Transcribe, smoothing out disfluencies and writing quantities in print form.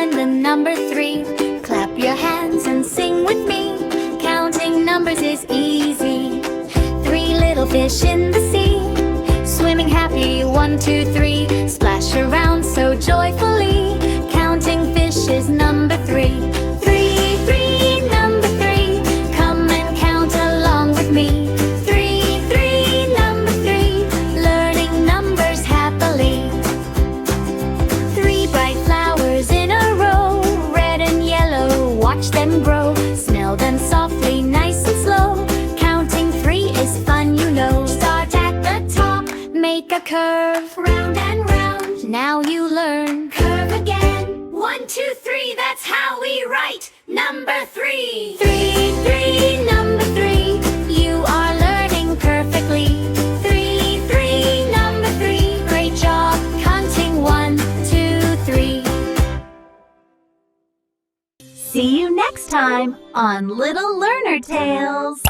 learn the number 3. Clap your hands and sing with me. Counting numbers is easy. 3 little fish in the sea, swimming happy, 1, 2, 3. Splash around so joyfully. Counting fish is number 3. 3, 3, number 3. Come and count along with me. 3, 3, number 3. Learning numbers happily. 3 bright flowers in a row, red and yellow, watch them grow. Smell them softly, nice and slow. Counting 3 is fun, you know. Start at the top, make a curve, round and round. Now you learn, curve again. 1, 2, 3, that's how we write number 3. 3, 3, number 3. You are learning perfectly. 3, 3, number 3. Great job counting 1, 2, 3. See you next time on Little Learner Tales.